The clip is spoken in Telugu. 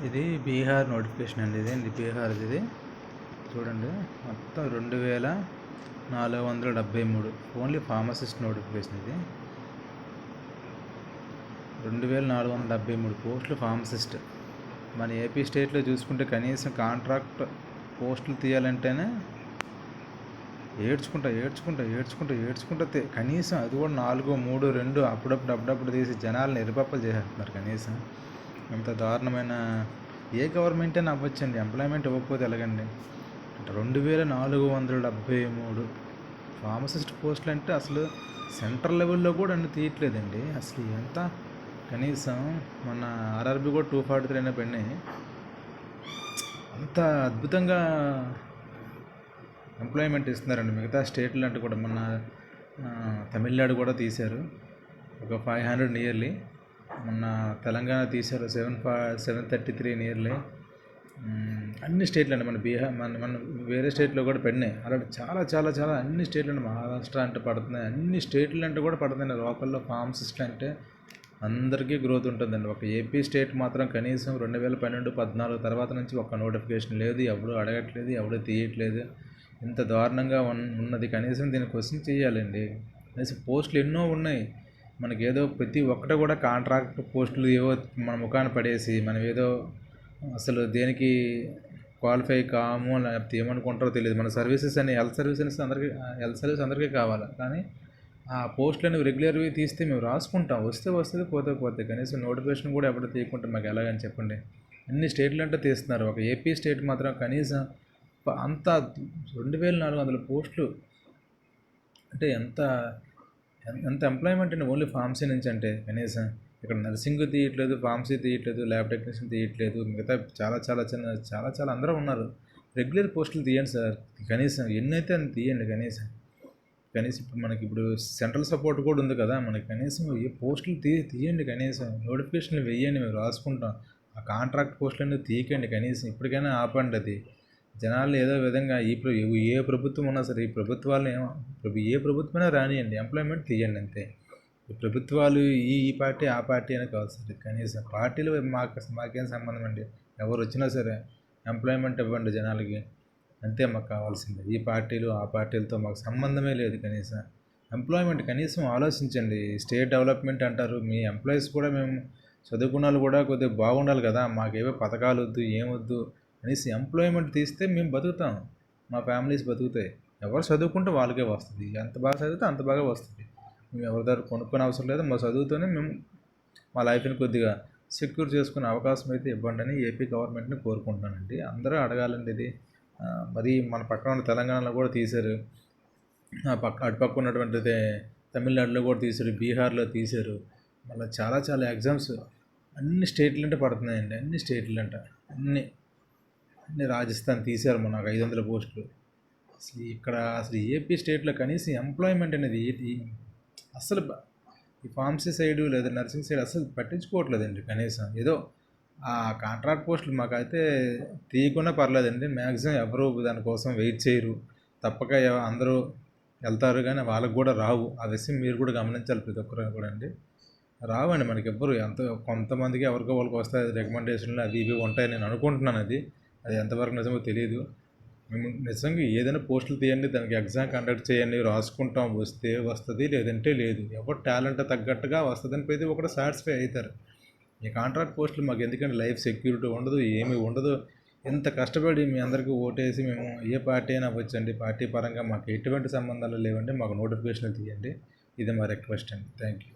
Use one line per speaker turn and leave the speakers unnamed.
ఇది బీహార్ నోటిఫికేషన్ అండి. ఇది బీహార్ ఇది చూడండి. మొత్తం 2473 ఓన్లీ ఫార్మసిస్ట్ నోటిఫికేషన్. ఇది 2473 పోస్టులు ఫార్మసిస్ట్. మన ఏపీ స్టేట్లో చూసుకుంటే కనీసం కాంట్రాక్ట్ పోస్టులు తీయాలంటేనే ఏడ్చుకుంటా కనీసం అది కూడా 4, 3, 2 అప్పుడప్పుడు తీసి జనాలను ఎరుపప్పలు చేసేస్తున్నారు. కనీసం ఇంత దారుణమైన ఏ గవర్నమెంట్ అయినా అవ్వచ్చండి. ఎంప్లాయ్మెంట్ ఇవ్వకపోతే ఎలాగండి? 2473 ఫార్మసిస్ట్ పోస్టులు అంటే అసలు సెంట్రల్ లెవెల్లో కూడా అన్ని తీయట్లేదండి. అసలు ఎంత కనీసం మన ఆర్ఆర్బీ కూడా 243 అయినా పడినాయి. అంత అద్భుతంగా ఎంప్లాయ్మెంట్ ఇస్తున్నారండి. మిగతా స్టేట్లు అంటే కూడా మొన్న తమిళనాడు కూడా తీశారు ఒక 500 నియర్లీ. మొన్న తెలంగాణ తీశారు 733 నియర్లీ. అన్ని స్టేట్లు అండి. మన బీహార్ మన వేరే స్టేట్లో కూడా పడినాయి. అలాంటి చాలా అన్ని స్టేట్లు అండి. మహారాష్ట్ర అంటే పడుతున్నాయి, అన్ని స్టేట్లు అంటే కూడా పడుతున్నాయి. లోకల్లో ఫార్మసిస్టులు అంటే అందరికీ గ్రోత్ ఉంటుందండి. ఒక ఏపీ స్టేట్ మాత్రం కనీసం 2012-14 తర్వాత నుంచి ఒక్క నోటిఫికేషన్ లేదు, ఎవడు అడగట్లేదు, ఎవడు తీయట్లేదు. ఇంత దారుణంగా ఉన్నది. కనీసం దీన్ని క్వశ్చన్ చేయాలండి. కనీసం పోస్టులు ఎన్నో ఉన్నాయి. మనకి ఏదో ప్రతి ఒక్కటి కూడా కాంట్రాక్ట్ పోస్టులు ఏవో మన ముఖాన్ని పడేసి మనం ఏదో అసలు దేనికి క్వాలిఫై కాము, లేకపోతే ఏమనుకుంటారో తెలియదు. మన సర్వీసెస్ అని హెల్త్ సర్వీసెస్ అందరికీ కావాలి. కానీ ఆ పోస్టులు అనేవి రెగ్యులర్వి తీస్తే మేము రాసుకుంటాం, వస్తే వస్తుంది, పోతే. కనీసం నోటిఫికేషన్ కూడా ఎప్పుడు తీయకుంటే మాకు ఎలాగని చెప్పండి. అన్ని స్టేట్లు అంటే తీస్తున్నారు. ఒక ఏపీ స్టేట్ మాత్రం కనీసం అంత 2400 పోస్టులు అంటే ఎంత ఎంప్లాయ్మెంట్ అండి ఓన్లీ ఫార్మసీ నుంచి. అంటే కనీసం ఇక్కడ నర్సింగ్ తీయట్లేదు, ఫార్మసీ తీయట్లేదు, ల్యాబ్ టెక్నీషియన్ తీయట్లేదు, మిగతా చాలా అందరూ ఉన్నారు. రెగ్యులర్ పోస్టులు తీయండి సార్. కనీసం ఎన్నైతే అని తీయండి. కనీసం ఇప్పుడు మనకి సెంట్రల్ సపోర్ట్ కూడా ఉంది కదా మనకి. కనీసం ఏ పోస్టులు తీయండి. కనీసం నోటిఫికేషన్లు వేయండి, మేము రాసుకుంటాం. ఆ కాంట్రాక్ట్ పోస్టులన్నీ తీయకండి. కనీసం ఇప్పటికైనా ఆపండి. అది జనాలు ఏదో విధంగా ఏ ప్రభుత్వం ఉన్నా సరే, ఈ ప్రభుత్వాలు ఏ ప్రభుత్వమైనా రానియండి, ఎంప్లాయ్మెంట్ తీయండి అంతే. ఈ ప్రభుత్వాలు ఈ పార్టీ ఆ పార్టీ అని కాదు సార్. కనీసం పార్టీలు మాకేం సంబంధం అండి. ఎవరు వచ్చినా సరే ఎంప్లాయ్మెంట్ ఇవ్వండి జనాలకి, అంతే మాకు కావాల్సింది. ఈ పార్టీలు ఆ పార్టీలతో మాకు సంబంధమే లేదు. కనీసం ఎంప్లాయ్మెంట్ కనీసం ఆలోచించండి. స్టేట్ డెవలప్మెంట్ అంటారు, మీ ఎంప్లాయీస్ కూడా మేము చదువుకున్నాళ్ళు కూడా కొద్దిగా బాగుండాలి కదా. మాకేవో పథకాలు వద్దు, ఏమొద్దు. కనీసం ఎంప్లాయ్మెంట్ తీస్తే మేము బతుకుతాం, మా ఫ్యామిలీస్ బతుకుతాయి. ఎవరు చదువుకుంటే వాళ్ళకే వస్తుంది. ఎంత బాగా చదివితే అంత బాగా వస్తుంది. మేము ఎవరి దగ్గర కొనుక్కునే అవసరం లేదు. మా చదువుతోనే మేము మా లైఫ్ని కొద్దిగా సెక్యూర్ చేసుకునే అవకాశం అయితే ఇవ్వండి అని ఏపీ గవర్నమెంట్ని కోరుకుంటున్నానండి. అందరూ అడగాలండి ఇది. మరి మన పక్కన ఉన్న తెలంగాణలో కూడా తీశారు, అటుపక్క ఉన్నటువంటి తమిళనాడులో కూడా తీశారు, బీహార్లో తీశారు. మళ్ళీ చాలా ఎగ్జామ్స్ అన్ని స్టేట్లు అంటే పడుతున్నాయండి. అన్ని రాజస్థాన్ తీశారు మొన్న 500 పోస్టులు. అసలు ఏపీ స్టేట్లో కనీసం ఎంప్లాయ్మెంట్ అనేది అసలు ఈ ఫార్మసీ సైడు లేదా నర్సింగ్ సైడ్ అసలు పట్టించుకోవట్లేదండి. కనీసం ఏదో ఆ కాంట్రాక్ట్ పోస్టులు మాకైతే తీయకుండా పర్లేదండి. మ్యాక్సిమం ఎవరు దానికోసం వెయిట్ చేయరు. తప్పక అందరూ వెళ్తారు, కానీ వాళ్ళకు కూడా రావు. ఆ విషయం మీరు కూడా గమనించాలి, ప్రతి ఒక్కరు కూడా అండి. రావండి మనకి ఎవ్వరు. కొంతమందికి ఎవరికో వాళ్ళకి వస్తాయి రికమెండేషన్లు, అవి ఇవి ఉంటాయి నేను అనుకుంటున్నాను. అది ఎంతవరకు నిజమో తెలియదు. మేము నిజంగా ఏదైనా పోస్టులు తీయండి, దానికి ఎగ్జామ్ కండక్ట్ చేయండి, రాసుకుంటాం, వస్తే వస్తుంది, లేదంటే లేదు. ఎవరు టాలెంట్ తగ్గట్టుగా వస్తుందని ప్రతి ఒక్కరు సాటిస్ఫై అవుతారు. ఈ కాంట్రాక్ట్ పోస్టులు మాకు ఎందుకంటే లైఫ్ సెక్యూరిటీ ఉండదు, ఏమీ ఉండదు. ఎంత కష్టపడి మీ అందరికీ ఓటేసి మేము ఏ పార్టీ అయినా అవ్వచ్చండి. పార్టీ పరంగా మాకు ఎటువంటి సంబంధాలు లేవండి. మాకు నోటిఫికేషన్లు తీయండి. ఇది మా రిక్వెస్ట్ అండి. Thank you.